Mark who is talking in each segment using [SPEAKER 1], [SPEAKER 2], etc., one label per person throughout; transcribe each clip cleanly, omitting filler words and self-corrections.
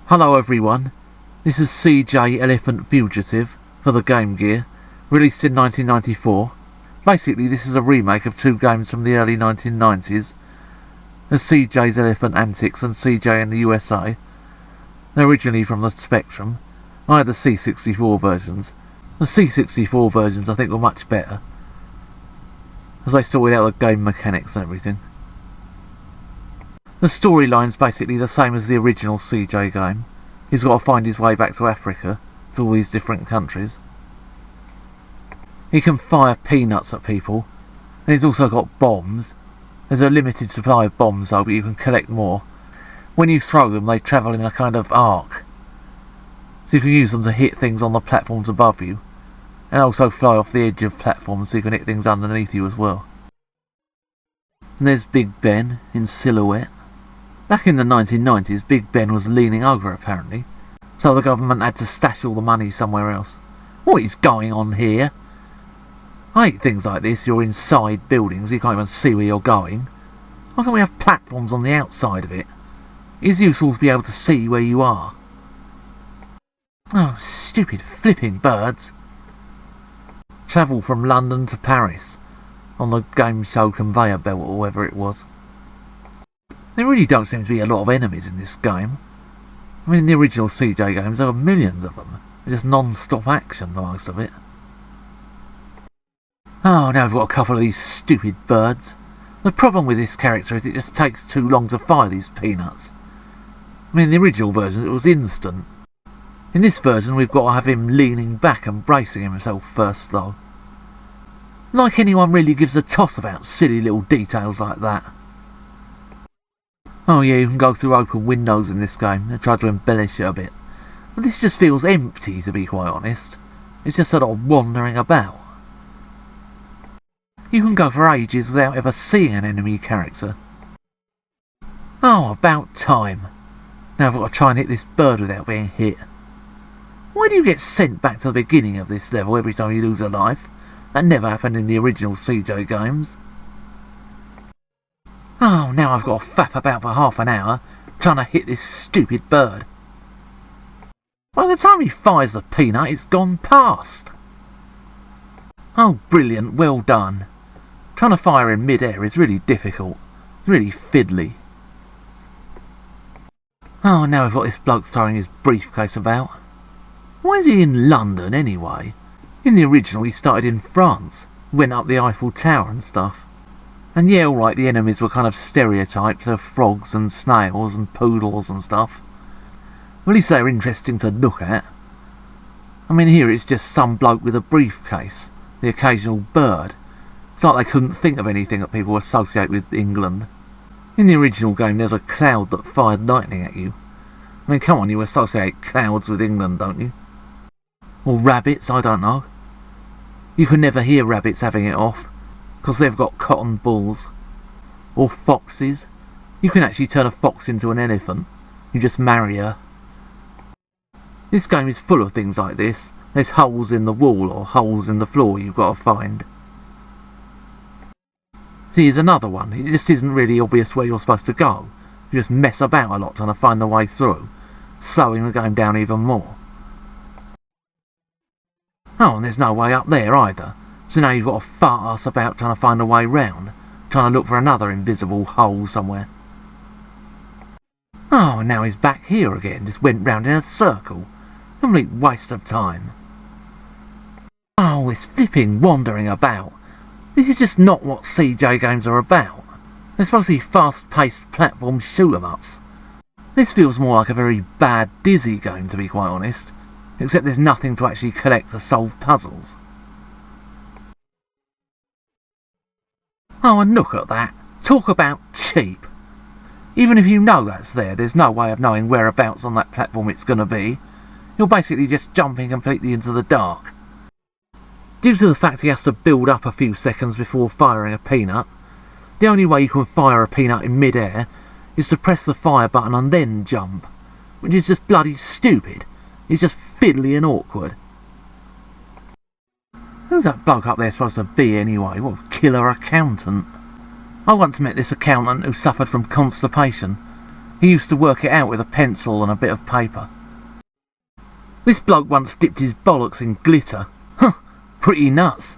[SPEAKER 1] Hello everyone, this is CJ Elephant Fugitive for the Game Gear, released in 1994. Basically this is a remake of two games from the early 1990s, as CJ's Elephant Antics and CJ in the USA. They're originally from the Spectrum. I had the C64 versions. The C64 versions I think were much better, as they sorted out the game mechanics and everything. The storyline's basically the same as the original CJ game. He's got to find his way back to Africa, to all these different countries. He can fire peanuts at people, and he's also got bombs. There's a limited supply of bombs though, but you can collect more. When you throw them, they travel in a kind of arc, so you can use them to hit things on the platforms above you, and also fly off the edge of platforms so you can hit things underneath you as well. And there's Big Ben in silhouette. Back in the 1990s, Big Ben was leaning over apparently, so the government had to stash all the money somewhere else. What is going on here? I hate things like this. You're inside buildings, you can't even see where you're going. Why can't we have platforms on the outside of it? It's useful to be able to see where you are. Oh, stupid flipping birds. Travel from London to Paris on the game show conveyor belt or whatever it was. There really don't seem to be a lot of enemies in this game. I mean, in the original CJ games there were millions of them. They're just non-stop action, most of it. Oh, now we've got a couple of these stupid birds. The problem with this character is it just takes too long to fire these peanuts. I mean, in the original version it was instant. In this version we've got to have him leaning back and bracing himself first though. Like anyone really gives a toss about silly little details like that. Oh yeah, you can go through open windows in this game. They try to embellish it a bit. But this just feels empty, to be quite honest. It's just sort of wandering about. You can go for ages without ever seeing an enemy character. Oh, about time. Now I've got to try and hit this bird without being hit. Why do you get sent back to the beginning of this level every time you lose a life? That never happened in the original CJ games. Oh, now I've got to faff about for half an hour trying to hit this stupid bird. By the time he fires the peanut, it's gone past. Oh, brilliant, well done. Trying to fire in mid-air is really difficult, really fiddly. Oh, now we've got this bloke throwing his briefcase about. Why is he in London anyway? In the original he started in France, went up the Eiffel Tower and stuff. And yeah, alright, the enemies were kind of stereotypes of frogs and snails and poodles and stuff. At least they're interesting to look at. I mean, here it's just some bloke with a briefcase, the occasional bird. It's like they couldn't think of anything that people associate with England. In the original game there's a cloud that fired lightning at you. I mean, come on, you associate clouds with England, don't you? Or rabbits, I don't know. You can never hear rabbits having it off, because they've got cotton balls. Or foxes. You can actually turn a fox into an elephant. You just marry her. This game is full of things like this. There's holes in the wall or holes in the floor you've got to find. See, here's another one. It just isn't really obvious where you're supposed to go. You just mess about a lot trying to find the way through, slowing the game down even more. Oh, and there's no way up there either. So now you've got to fart ass about trying to find a way round, trying to look for another invisible hole somewhere. Oh, and now he's back here again, just went round in a circle. Complete waste of time. Oh, this flipping wandering about. This is just not what CJ games are about. They're supposed to be fast-paced platform shoot-em-ups. This feels more like a very bad Dizzy game, to be quite honest, except there's nothing to actually collect to solve puzzles. Oh, and look at that. Talk about cheap. Even if you know that's there, there's no way of knowing whereabouts on that platform it's going to be. You're basically just jumping completely into the dark. Due to the fact he has to build up a few seconds before firing a peanut, the only way you can fire a peanut in mid-air is to press the fire button and then jump, which is just bloody stupid. It's just fiddly and awkward. Who's that bloke up there supposed to be anyway? What a killer accountant. I once met this accountant who suffered from constipation, He used to work it out with a pencil and a bit of paper. This bloke once dipped his bollocks in glitter. Huh, pretty nuts.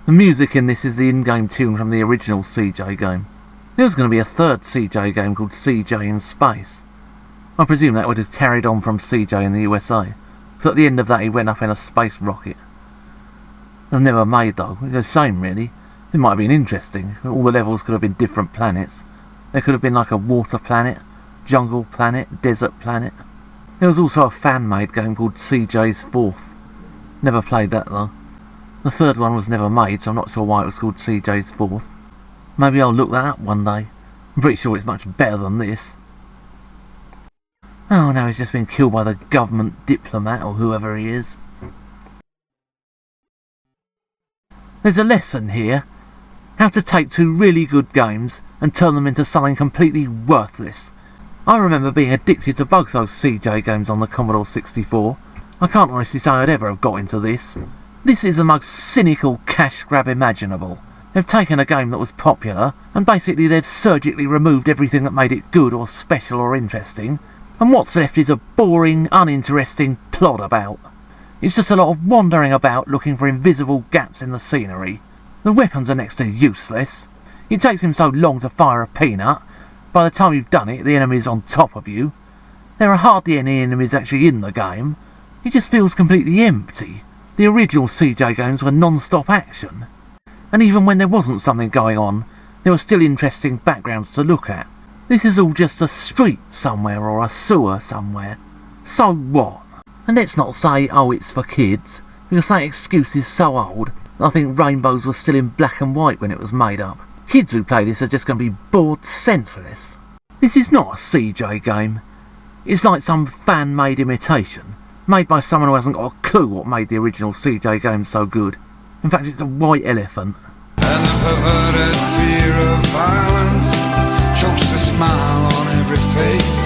[SPEAKER 1] The music in this is the in-game tune from the original CJ game. There was going to be a third CJ game called CJ in Space. I presume that would have carried on from CJ in the USA. So at the end of that he went up in a space rocket. It was never made though. It's a shame really. It might have been interesting. All the levels could have been different planets. There could have been like a water planet, jungle planet, desert planet. There was also a fan-made game called CJ's Fourth. Never played that though. The third one was never made, so I'm not sure why it was called CJ's Fourth. Maybe I'll look that up one day. I'm pretty sure it's much better than this. Oh, now he's just been killed by the government diplomat or whoever he is. There's a lesson here. How to take two really good games and turn them into something completely worthless. I remember being addicted to both those CJ games on the Commodore 64. I can't honestly say I'd ever have got into this. This is the most cynical cash grab imaginable. They've taken a game that was popular and basically they've surgically removed everything that made it good or special or interesting, and what's left is a boring, uninteresting plod about. It's just a lot of wandering about looking for invisible gaps in the scenery. The weapons are next to useless. It takes him so long to fire a peanut. By the time you've done it, the enemy's on top of you. There are hardly any enemies actually in the game. It just feels completely empty. The original CJ games were non-stop action. And even when there wasn't something going on, there were still interesting backgrounds to look at. This is all just a street somewhere or a sewer somewhere. So what? And let's not say, oh, it's for kids, because that excuse is so old. I think rainbows were still in black and white when it was made up. Kids who play this are just going to be bored senseless. This is not a CJ game. It's like some fan-made imitation, made by someone who hasn't got a clue what made the original CJ game so good. In fact, it's a white elephant.
[SPEAKER 2] And the perverted fear of violence chokes the smile on every face.